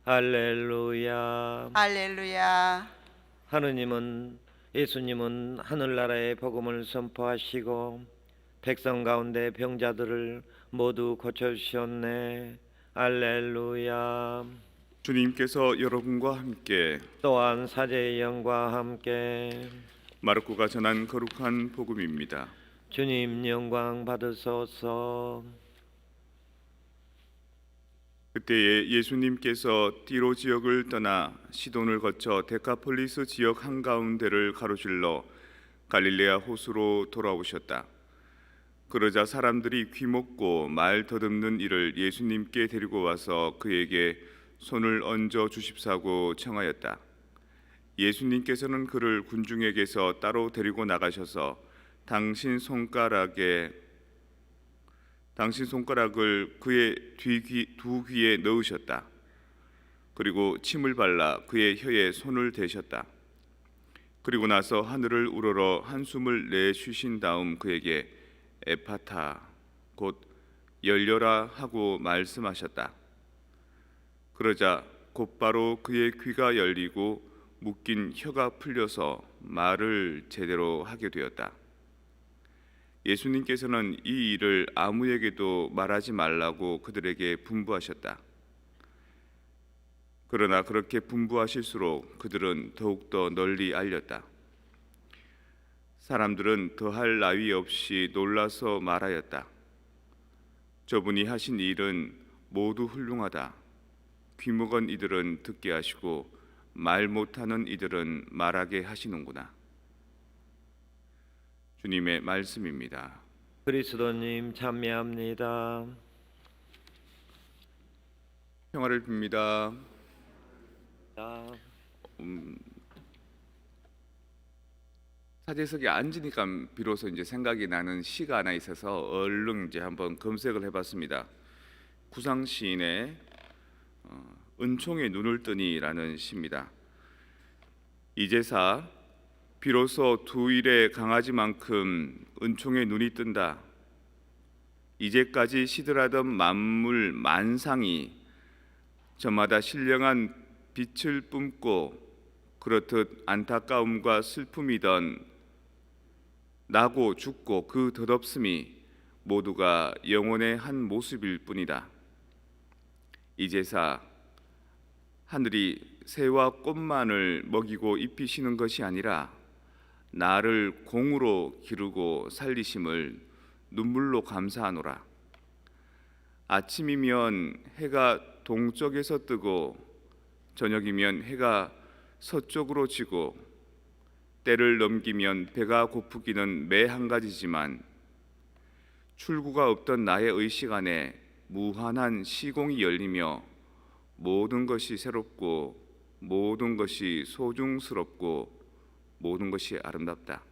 할렐루야. 할렐루야. 예수님은 하늘나라의 복음을 선포하시고 백성 가운데 병자들을 모두 고쳐주셨네. 할렐루야. 주님께서 여러분과 함께 또한 사제의 영과 함께 마르코가 전한 거룩한 복음입니다. 주님 영광 받으소서. 그때에 예수님께서 디로 지역을 떠나 시돈을 거쳐 데카폴리스 지역 한가운데를 가로질러 갈릴레아 호수로 돌아오셨다. 그러자 사람들이 귀먹고 말 더듬는 이를 예수님께 데리고 와서 그에게 손을 얹어 주십사고 청하였다. 예수님께서는 그를 군중에게서 따로 데리고 나가셔서 당신 손가락을 그의 두 귀에 넣으셨다. 그리고 침을 발라 그의 혀에 손을 대셨다. 그리고 나서 하늘을 우러러 한숨을 내쉬신 다음 그에게 에파타 곧 열려라 하고 말씀하셨다. 그러자 곧바로 그의 귀가 열리고 묶인 혀가 풀려서 말을 제대로 하게 되었다. 예수님께서는 이 일을 아무에게도 말하지 말라고 그들에게 분부하셨다. 그러나 그렇게 분부하실수록 그들은 더욱더 널리 알렸다. 사람들은 더할 나위 없이 놀라서 말하였다. 저분이 하신 일은 모두 훌륭하다. 귀먹은 이들은 듣게 하시고 말 못하는 이들은 말하게 하시는구나. 주님의 말씀입니다. 그리스도님 찬미합니다. 평화를 빕니다. 사제석에 앉으니까 비로소 이제 생각이 나는 시가 하나 있어서 얼른 이제 한번 검색을 해봤습니다. 구상 시인의 은총의 눈을 뜨니라는 시입니다. 이제사 비로소 두 일의 강아지만큼 은총의 눈이 뜬다. 이제까지 시들하던 만물 만상이 저마다 신령한 빛을 뿜고 그렇듯 안타까움과 슬픔이던 나고 죽고 그 덧없음이 모두가 영혼의 한 모습일 뿐이다. 이제사 하늘이 새와 꽃만을 먹이고 입히시는 것이 아니라 나를 공으로 기르고 살리심을 눈물로 감사하노라. 아침이면 해가 동쪽에서 뜨고 저녁이면 해가 서쪽으로 지고 때를 넘기면 배가 고프기는 매 한 가지지만 출구가 없던 나의 의식 안에 무한한 시공이 열리며 모든 것이 새롭고 모든 것이 소중스럽고 모든 것이 아름답다.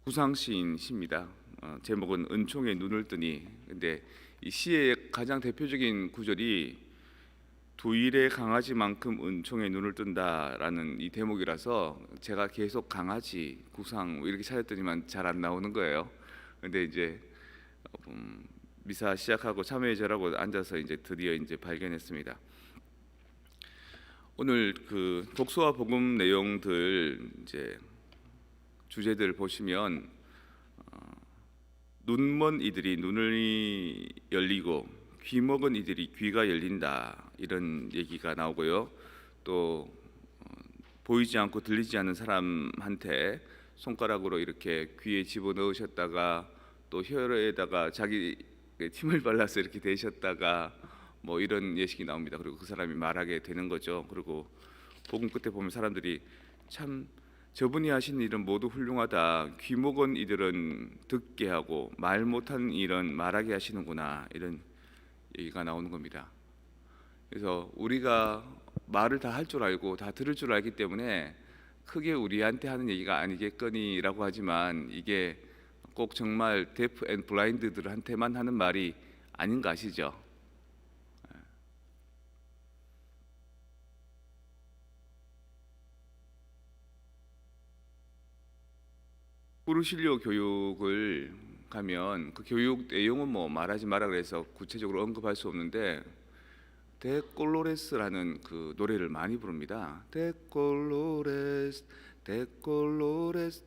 구상시인 시입니다. 제목은 은총의 눈을 뜨니. 근데 이 시의 가장 대표적인 구절이 두 일의 강아지만큼 은총의 눈을 뜬다라는 이 대목이라서 제가 계속 강아지, 구상 이렇게 찾았더니만 잘 안 나오는 거예요. 근데 이제 미사 시작하고 참회의 절하고 앉아서 이제 드디어 이제 발견했습니다. 오늘 그 독서와 복음 내용들 이제 주제들 보시면 눈먼 이들이 눈을 열리고 귀먹은 이들이 귀가 열린다 이런 얘기가 나오고요. 또 보이지 않고 들리지 않는 사람한테 손가락으로 이렇게 귀에 집어넣으셨다가 또 혀에다가 자기 침을 발라서 이렇게 대셨다가 뭐 이런 예식이 나옵니다. 그리고 그 사람이 말하게 되는 거죠. 그리고 복음 끝에 보면 사람들이 참 저분이 하신 일은 모두 훌륭하다. 귀먹은 이들은 듣게 하고 말 못하는 일은 말하게 하시는구나. 이런 얘기가 나오는 겁니다. 그래서 우리가 말을 다 할 줄 알고 다 들을 줄 알기 때문에 크게 우리한테 하는 얘기가 아니겠거니라고 하지만 이게 꼭 정말 데프 앤 블라인드들한테만 하는 말이 아닌 거 아시죠? 꾸르실료 교육을 가면 그 교육 내용은 뭐 말하지 마라 그래서 구체적으로 언급할 수 없는데 데콜로레스라는 그 노래를 많이 부릅니다. 데콜로레스 데콜로레스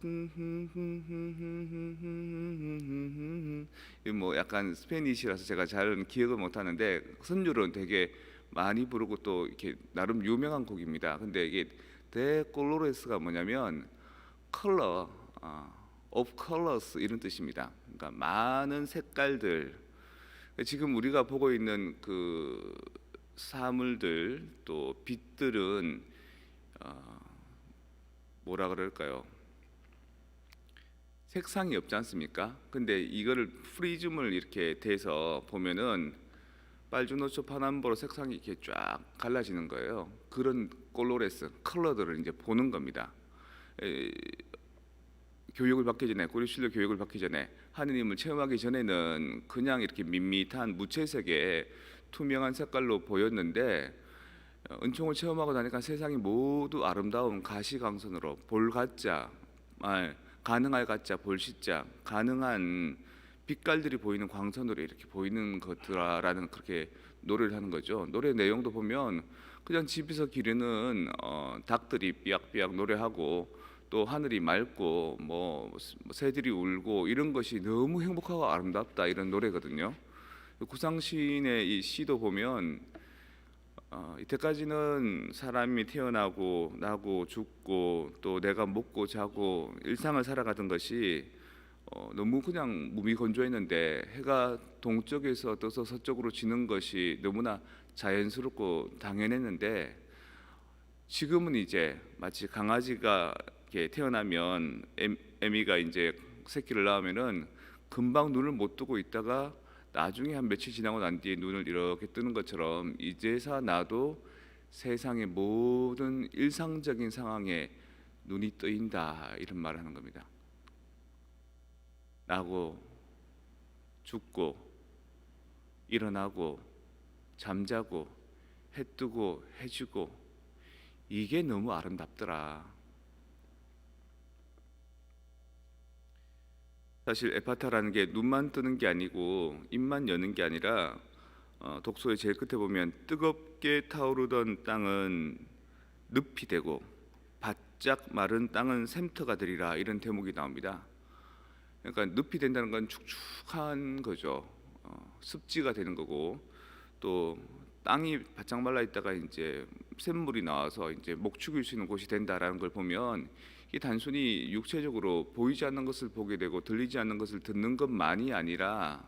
이뭐 약간 스페니시라서 제가 잘 기억을 못 하는데 선율은 되게 많이 부르고 또 이렇게 나름 유명한 곡입니다. 근데 이게 데콜로레스가 뭐냐면 컬러 of colors 이런 뜻입니다. 그러니까 많은 색깔들. 지금 우리가 보고 있는 그 사물들 또 빛들은 뭐라 그럴까요? 색상이 없지 않습니까? 근데 이거를 프리즘을 이렇게 대서 보면은 빨주노초 파남보로 색상이 이렇게 쫙 갈라지는 거예요. 그런 콜로레스 컬러들을 이제 보는 겁니다. 교육을 받기 전에 고려신료 교육을 받기 전에 하느님을 체험하기 전에는 그냥 이렇게 밋밋한 무채색의 투명한 색깔로 보였는데 은총을 체험하고 나니까 세상이 모두 아름다운 가시광선으로 볼가짜 가능할 가짜 볼시자 가능한 빛깔들이 보이는 광선으로 이렇게 보이는 것들라는 그렇게 노래를 하는 거죠. 노래 내용도 보면 그냥 집에서 기르는 닭들이 삐약삐약 노래하고 또 하늘이 맑고 뭐 새들이 울고 이런 것이 너무 행복하고 아름답다 이런 노래거든요. 구상신의 이 시도 보면 이때까지는 사람이 태어나고 나고 죽고 또 내가 먹고 자고 일상을 살아가던 것이 너무 그냥 무미건조했는데 해가 동쪽에서 떠서 서쪽으로 지는 것이 너무나 자연스럽고 당연했는데 지금은 이제 마치 강아지가 이렇게 태어나면 애미가 이제 새끼를 낳으면은 금방 눈을 못 뜨고 있다가 나중에 한 며칠 지나고 난 뒤에 눈을 이렇게 뜨는 것처럼 이제서 나도 세상의 모든 일상적인 상황에 눈이 뜨인다 이런 말을 하는 겁니다. 나고 죽고 일어나고 잠자고 해 뜨고 해 지고 이게 너무 아름답더라. 사실 에파타라는 게 눈만 뜨는 게 아니고 입만 여는 게 아니라 독서의 제일 끝에 보면 뜨겁게 타오르던 땅은 늪이 되고 바짝 마른 땅은 샘터가 되리라 이런 대목이 나옵니다. 그러니까 늪이 된다는 건 축축한 거죠. 습지가 되는 거고 또 땅이 바짝 말라 있다가 이제 샘물이 나와서 이제 목축일 수 있는 곳이 된다라는 걸 보면 이게 단순히 육체적으로 보이지 않는 것을 보게 되고 들리지 않는 것을 듣는 것만이 아니라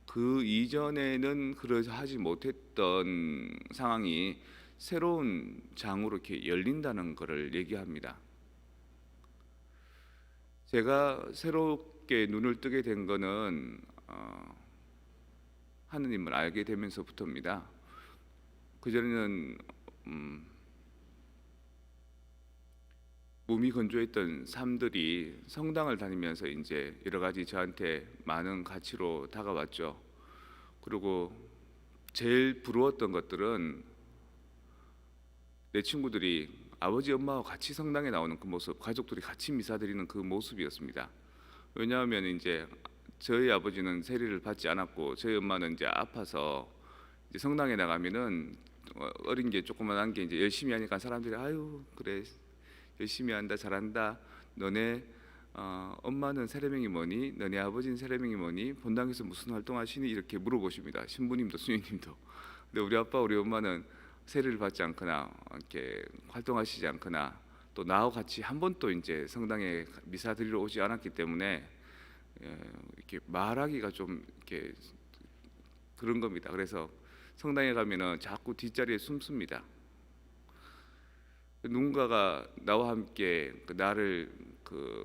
그 이전에는 그러하지 못했던 상황이 새로운 장으로 이렇게 열린다는 것을 얘기합니다. 제가 새롭게 눈을 뜨게 된 거는 하느님을 알게 되면서부터입니다. 그전에는 몸이 건조했던 삶들이 성당을 다니면서 이제 여러 가지 저한테 많은 가치로 다가왔죠. 그리고 제일 부러웠던 것들은 내 친구들이 아버지 엄마와 같이 성당에 나오는 그 모습, 가족들이 같이 미사 드리는 그 모습이었습니다. 왜냐하면 이제 저희 아버지는 세례를 받지 않았고 저희 엄마는 이제 아파서 이제 성당에 나가면은 어린 게 조그만한 게 이제 열심히 하니까 사람들이 아유 그래 열심히 한다 잘한다 너네 엄마는 세례명이 뭐니 너네 아버지는 세례명이 뭐니 본당에서 무슨 활동하시니 이렇게 물어보십니다. 신부님도 수녀님도. 근데 우리 아빠 우리 엄마는 세례를 받지 않거나 이렇게 활동하시지 않거나 또 나와 같이 한 번도 이제 성당에 미사 드리러 오지 않았기 때문에 이렇게 말하기가 좀 이렇게 그런 겁니다. 그래서 성당에 가면은 자꾸 뒷자리에 숨습니다. 누군가가 나와 함께 나를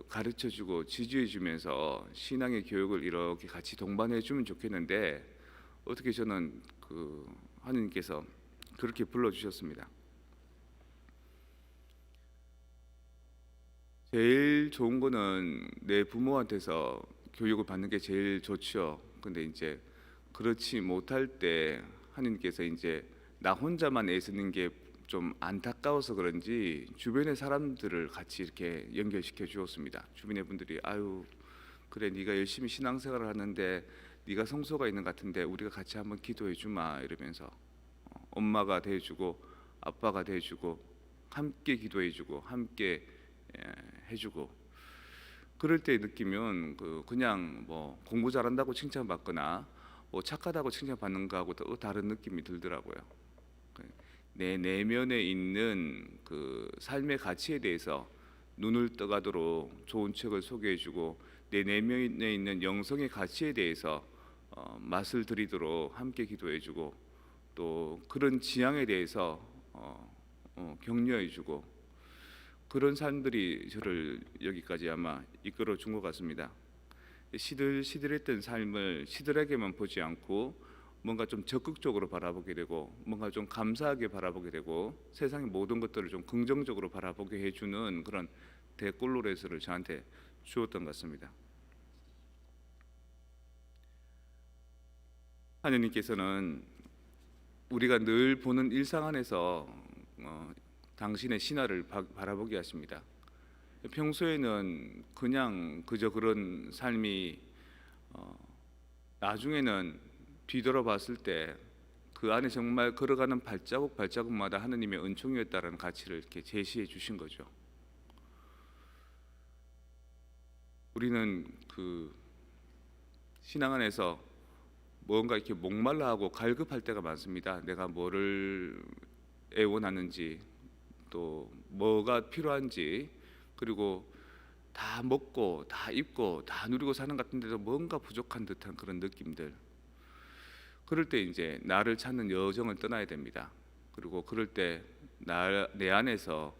가르쳐주고 지지해주면서 신앙의 교육을 이렇게 같이 동반해주면 좋겠는데 어떻게 저는 하느님께서 그렇게 불러주셨습니다. 제일 좋은 거는 내 부모한테서 교육을 받는 게 제일 좋죠. 근데 이제 그렇지 못할 때 하느님께서 이제 나 혼자만 애쓰는 게 좀 안타까워서 그런지 주변의 사람들을 같이 이렇게 연결시켜 주었습니다. 주변의 분들이 아유 그래 네가 열심히 신앙생활을 하는데 네가 성소가 있는 것 같은데 우리가 같이 한번 기도해 주마 이러면서 엄마가 돼주고 아빠가 돼주고 함께 기도해주고 함께 해주고 그럴 때 느끼면 그냥 뭐 공부 잘한다고 칭찬받거나 뭐 착하다고 칭찬받는 거하고 또 다른 느낌이 들더라고요. 내 내면에 있는 그 삶의 가치에 대해서 눈을 떠가도록 좋은 책을 소개해주고 내 내면에 있는 영성의 가치에 대해서 맛을 들이도록 함께 기도해주고 또 그런 지향에 대해서 격려해주고 그런 삶들이 저를 여기까지 아마 이끌어 준 것 같습니다. 시들시들했던 삶을 시들하게만 보지 않고 뭔가 좀 적극적으로 바라보게 되고 뭔가 좀 감사하게 바라보게 되고 세상의 모든 것들을 좀 긍정적으로 바라보게 해주는 그런 대꼴로레스를 저한테 주었던 것 같습니다. 하느님께서는 우리가 늘 보는 일상 안에서 당신의 신화를 바라보게 하십니다. 평소에는 그냥 그저 그런 삶이 나중에는 뒤돌아봤을 때 그 안에 정말 걸어가는 발자국마다 하느님의 은총이었다라는 가치를 이렇게 제시해 주신 거죠. 우리는 그 신앙 안에서 뭔가 이렇게 목말라하고 갈급할 때가 많습니다. 내가 뭐를 애원하는지 또 뭐가 필요한지 그리고 다 먹고 다 입고 다 누리고 사는 것 같은데도 뭔가 부족한 듯한 그런 느낌들. 그럴 때 이제 나를 찾는 여정을 떠나야 됩니다. 그리고 그럴 때 내 안에서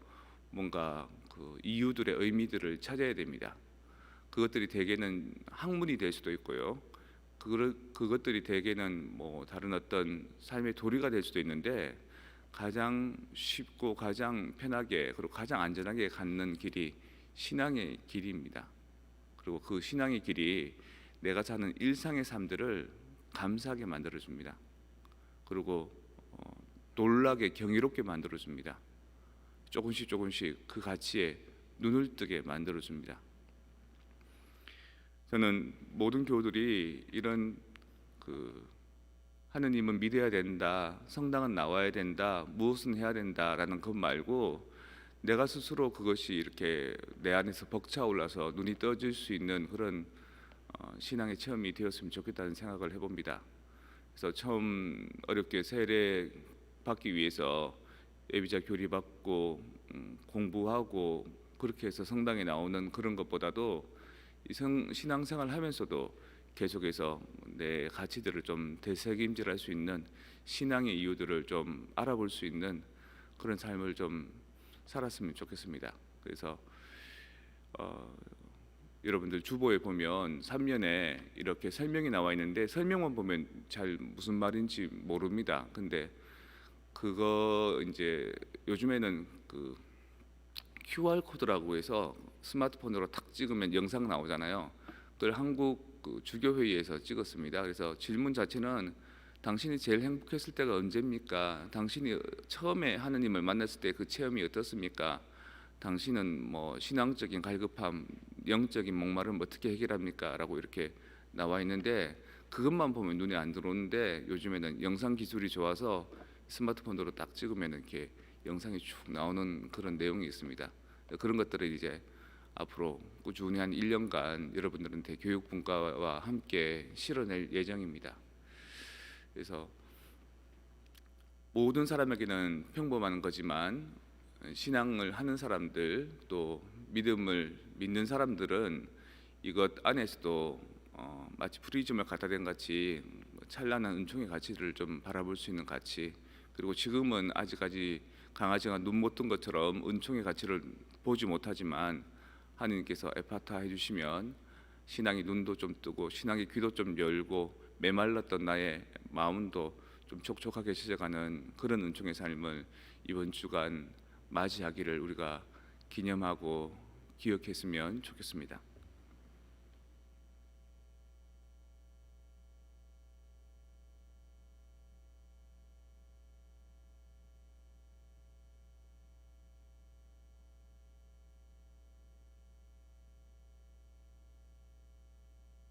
뭔가 그 이유들의 의미들을 찾아야 됩니다. 그것들이 대개는 학문이 될 수도 있고요. 그것들이 대개는 뭐 다른 어떤 삶의 도리가 될 수도 있는데 가장 쉽고 가장 편하게 그리고 가장 안전하게 갖는 길이 신앙의 길입니다. 그리고 그 신앙의 길이 내가 사는 일상의 삶들을 감사하게 만들어줍니다. 그리고 놀라게 경이롭게 만들어줍니다. 조금씩 그 가치에 눈을 뜨게 만들어줍니다. 저는 모든 교우들이 이런 하느님은 믿어야 된다, 성당은 나와야 된다, 무엇은 해야 된다라는 것 말고 내가 스스로 그것이 이렇게 내 안에서 벅차올라서 눈이 떠질 수 있는 그런 신앙의 체험이 되었으면 좋겠다는 생각을 해봅니다. 그래서 처음 어렵게 세례 받기 위해서 예비자 교리 받고 공부하고 그렇게 해서 성당에 나오는 그런 것보다도 신앙생활 하면서도 계속해서 내 가치들을 좀 되새김질할 수 있는 신앙의 이유들을 좀 알아볼 수 있는 그런 삶을 좀 살았으면 좋겠습니다. 그래서 여러분들 주보에 보면 3면에 이렇게 설명이 나와 있는데 설명만 보면 잘 무슨 말인지 모릅니다. 근데 그거 이제 요즘에는 그 QR 코드라고 해서 스마트폰으로 탁 찍으면 영상 나오잖아요. 그걸 한국 주교회의에서 찍었습니다. 그래서 질문 자체는 당신이 제일 행복했을 때가 언제입니까? 당신이 처음에 하느님을 만났을 때 그 체험이 어떻습니까? 당신은 뭐 신앙적인 갈급함, 영적인 목마름 어떻게 해결합니까? 라고 이렇게 나와 있는데 그것만 보면 눈에 안 들어오는데 요즘에는 영상 기술이 좋아서 스마트폰으로 딱 찍으면 이렇게 영상이 쭉 나오는 그런 내용이 있습니다. 그런 것들을 이제 앞으로 꾸준히 한 1년간 여러분들한테 교육분과와 함께 실어낼 예정입니다. 그래서 모든 사람에게는 평범한 거지만 신앙을 하는 사람들 또 믿음을 믿는 사람들은 이것 안에서도 마치 프리즘을 갖다 댄 같이 찬란한 은총의 가치를 좀 바라볼 수 있는 가치 그리고 지금은 아직까지 강아지가 눈 못 뜬 것처럼 은총의 가치를 보지 못하지만 하느님께서 에파타 해주시면 신앙의 눈도 좀 뜨고 신앙의 귀도 좀 열고 메말랐던 나의 마음도 좀 촉촉하게 시작하는 그런 은총의 삶을 이번 주간 맞이하기를 우리가 기념하고 기억했으면 좋겠습니다.